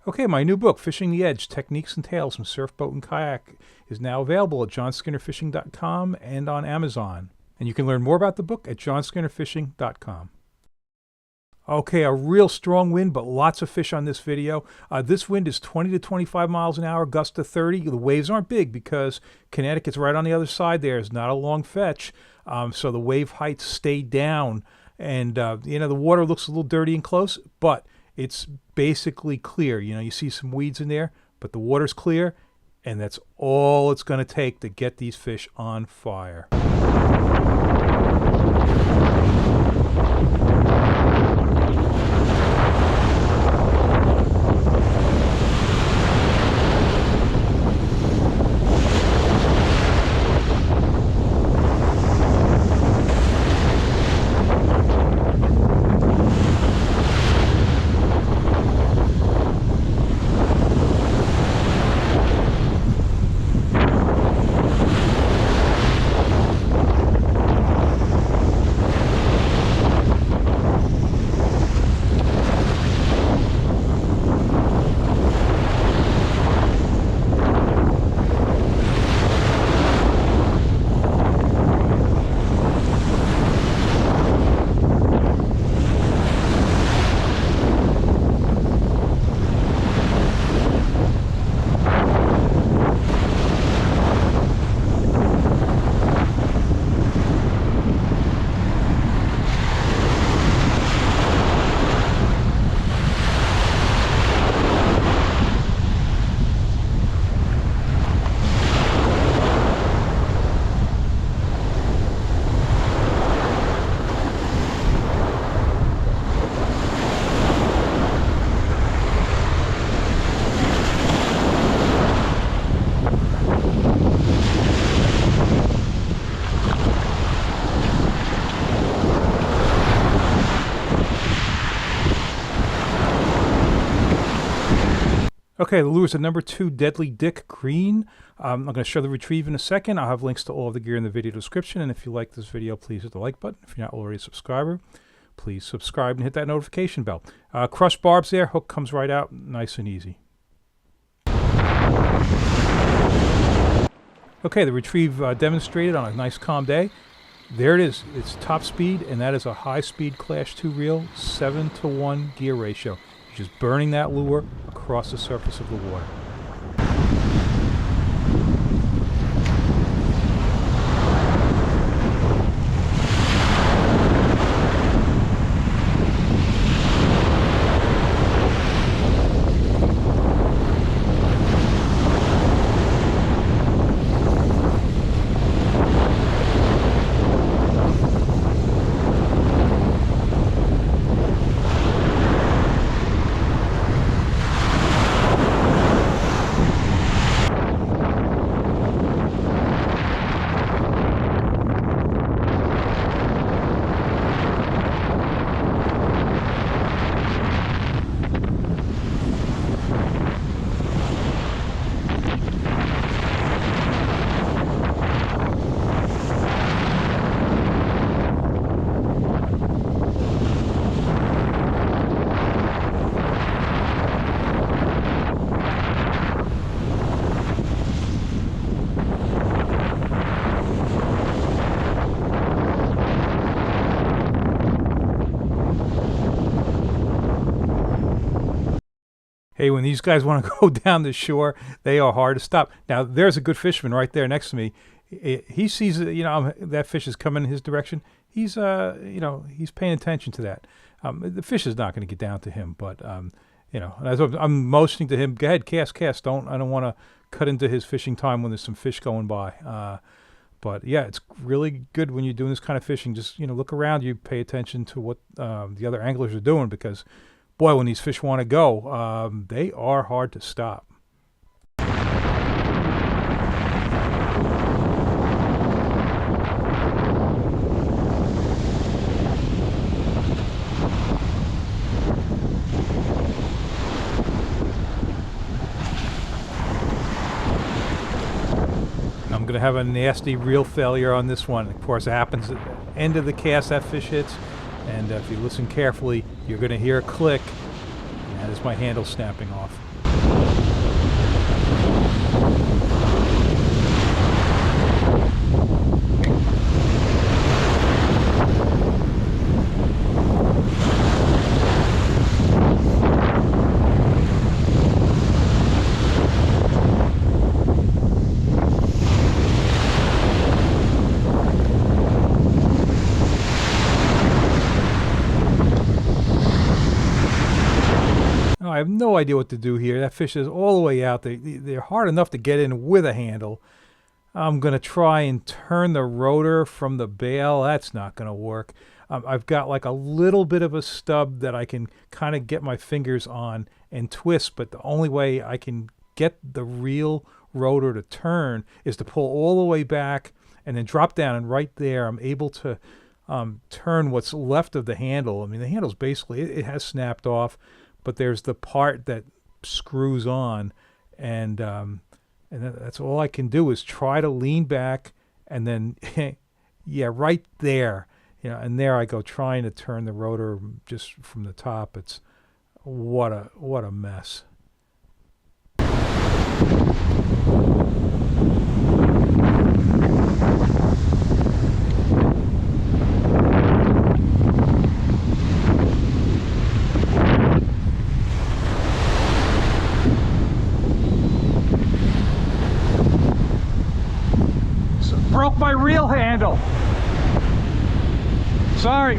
Okay, my new book, Fishing the Edge, Techniques and Tales from Surf, Boat, and Kayak, is now available at johnskinnerfishing.com and on Amazon. And you can learn more about the book at johnskinnerfishing.com. Okay, a real strong wind, but lots of fish on this video. This wind is 20 to 25 miles an hour, gust to 30. The waves aren't big because Connecticut's right on the other side there. It's not a long fetch, so the wave heights stay down. And, the water looks a little dirty and close, but it's basically clear. You see some weeds in there, but the water's clear, and that's all it's going to take to get these fish on fire. Okay, the lure's a number 2 Deadly Dick Green. I'm going to show the retrieve in a second. I'll have links to all of the gear in the video description. And if you like this video, please hit the like button. If you're not already a subscriber, please subscribe and hit that notification bell. Crushed barbs there. Hook comes right out. Nice and easy. Okay, the retrieve demonstrated on a nice calm day. There it is. It's top speed, and that is a high-speed Class 2 reel, 7-to-1 gear ratio. Just burning that lure across the surface of the water. Hey, when these guys want to go down the shore, they are hard to stop. Now, there's a good fisherman right there next to me. He sees, that fish is coming in his direction. He's paying attention to that. The fish is not going to get down to him, but, as I'm motioning to him, go ahead, cast. I don't want to cut into his fishing time when there's some fish going by. But, yeah, it's really good when you're doing this kind of fishing. Just, look around you, pay attention to what the other anglers are doing because, boy, when these fish want to go, they are hard to stop. I'm going to have a nasty reel failure on this one. Of course, it happens at the end of the cast that fish hits. And if you listen carefully, you're going to hear a click, and that is my handle snapping off. Oh, I have no idea what to do here. That fish is all the way out. They're hard enough to get in with a handle. I'm going to try and turn the rotor from the bail. That's not going to work. I've got like a little bit of a stub that I can kind of get my fingers on and twist, but the only way I can get the real rotor to turn is to pull all the way back and then drop down, and right there I'm able to turn what's left of the handle. I mean, the handle's basically, it has snapped off, but there's the part that screws on, and that's all I can do is try to lean back, and then, yeah, right there, and there I go trying to turn the rotor just from the top. It's what a mess. Broke my reel handle. Sorry.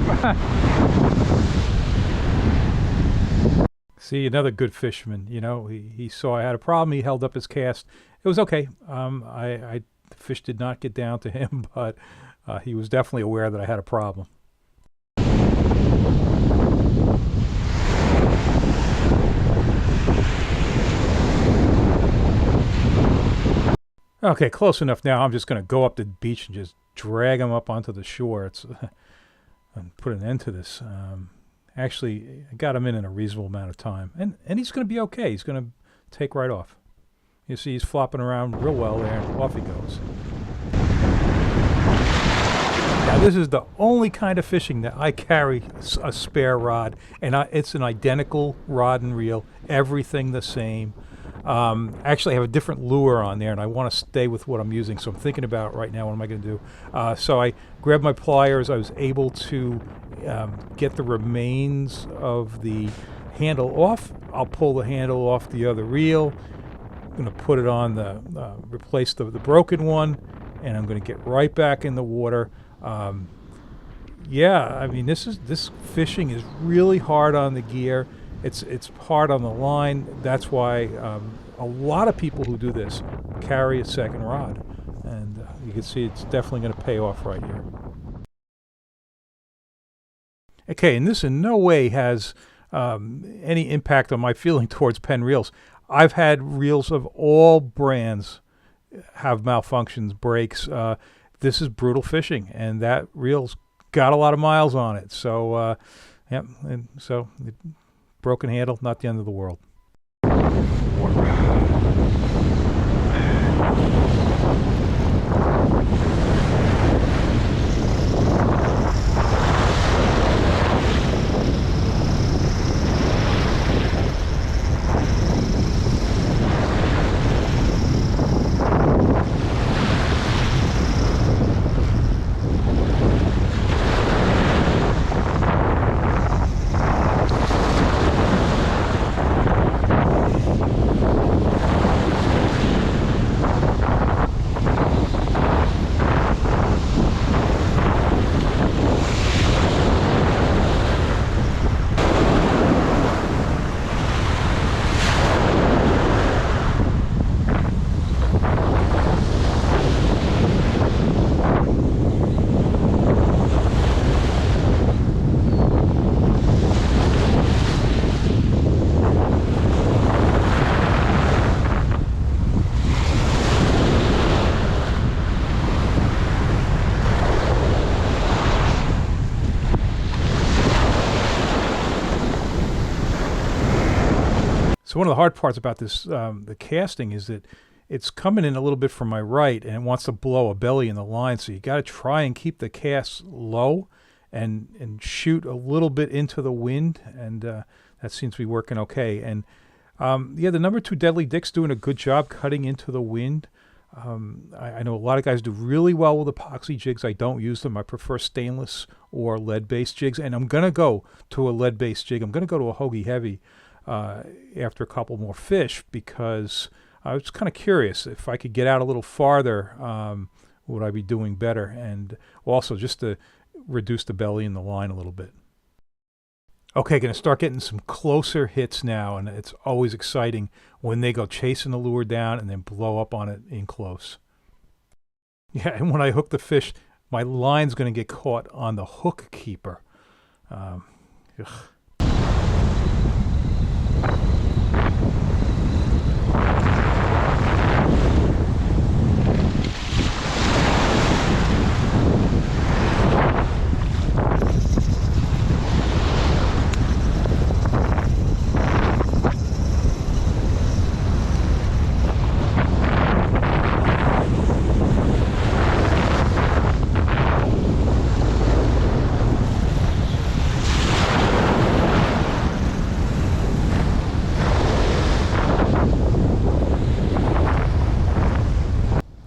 See, another good fisherman. He saw I had a problem. He held up his cast. It was okay. The fish did not get down to him, but he was definitely aware that I had a problem. Okay, close enough now. I'm just going to go up the beach and just drag him up onto the shore. And put an end to this. Actually, I got him in a reasonable amount of time. And he's going to be okay. He's going to take right off. You see, he's flopping around real well there, and off he goes. Now, this is the only kind of fishing that I carry a spare rod. And it's an identical rod and reel. Everything the same. Actually, I have a different lure on there, and I want to stay with what I'm using. So I'm thinking about right now, what am I going to do? So I grabbed my pliers. I was able to get the remains of the handle off. I'll pull the handle off the other reel. I'm going to put it on replace the broken one, and I'm going to get right back in the water. Yeah, I mean, this fishing is really hard on the gear. It's hard on the line. That's why a lot of people who do this carry a second rod. And you can see it's definitely going to pay off right here. Okay, and this in no way has any impact on my feeling towards Penn reels. I've had reels of all brands have malfunctions, breaks. This is brutal fishing, and that reel's got a lot of miles on it. So, yeah, and so... broken handle, not the end of the world. So one of the hard parts about this, the casting, is that it's coming in a little bit from my right, and it wants to blow a belly in the line. So you got to try and keep the cast low, and shoot a little bit into the wind, and that seems to be working okay. And Yeah, the number 2 Deadly Dick's doing a good job cutting into the wind. I know a lot of guys do really well with epoxy jigs. I don't use them. I prefer stainless or lead-based jigs, and I'm going to go to a lead-based jig. I'm going to go to a Hoagie Heavy after a couple more fish, because I was kind of curious if I could get out a little farther, would I be doing better? And also just to reduce the belly in the line a little bit. Okay, going to start getting some closer hits now, and it's always exciting when they go chasing the lure down and then blow up on it in close. Yeah, and when I hook the fish, my line's going to get caught on the hook keeper. Ugh.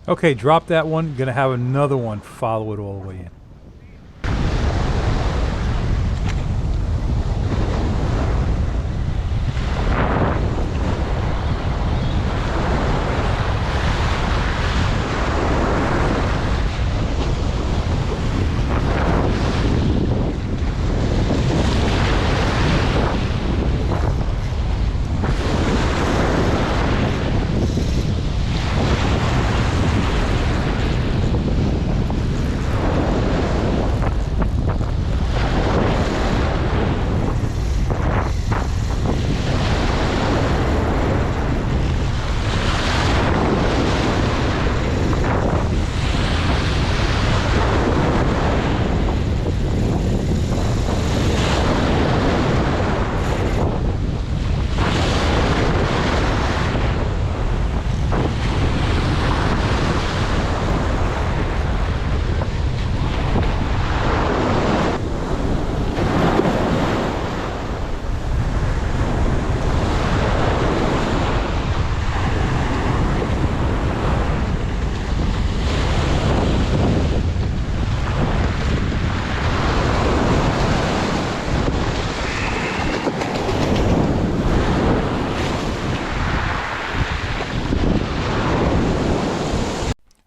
Okay, drop that one. Gonna have another one follow it all the way in.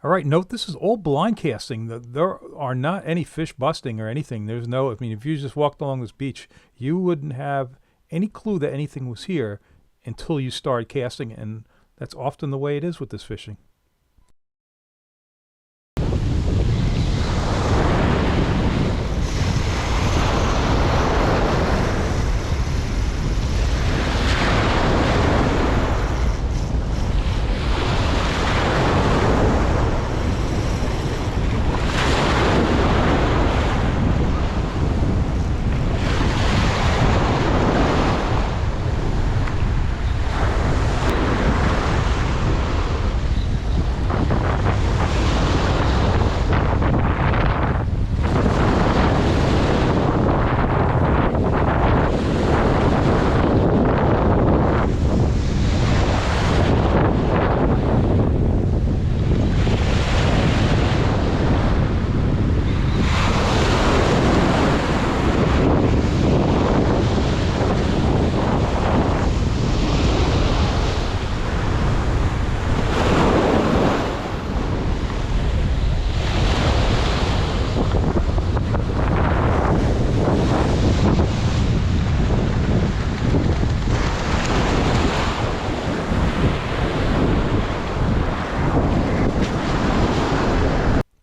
All right, note this is all blind casting. There are not any fish busting or anything. There's no, I mean, if you just walked along this beach, you wouldn't have any clue that anything was here until you started casting, and that's often the way it is with this fishing.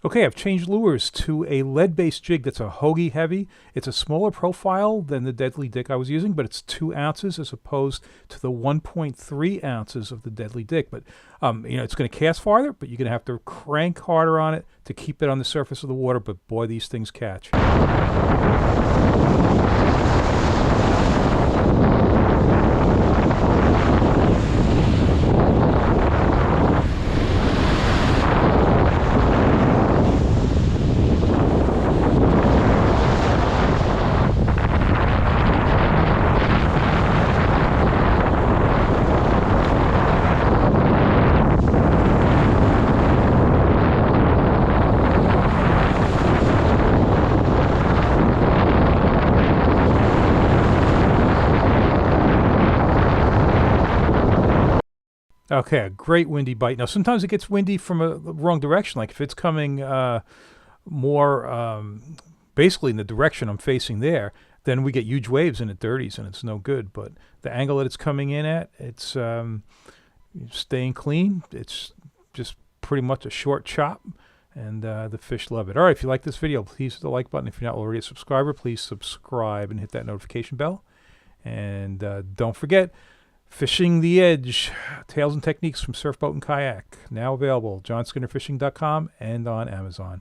Okay, I've changed lures to a lead-based jig that's a Hoagie Heavy. It's a smaller profile than the Deadly Dick I was using, but it's 2 ounces as opposed to the 1.3 ounces of the Deadly Dick. But, it's going to cast farther, but you're going to have to crank harder on it to keep it on the surface of the water. But boy, these things catch. Okay, a great windy bite. Now, sometimes it gets windy from the wrong direction. Like if it's coming more basically in the direction I'm facing there, then we get huge waves and it dirties and it's no good. But the angle that it's coming in at, it's staying clean. It's just pretty much a short chop, and the fish love it. All right, if you like this video, please hit the like button. If you're not already a subscriber, please subscribe and hit that notification bell. And don't forget, Fishing the Edge, Tales and Techniques from Surfboat and Kayak, now available, johnskinnerfishing.com and on Amazon.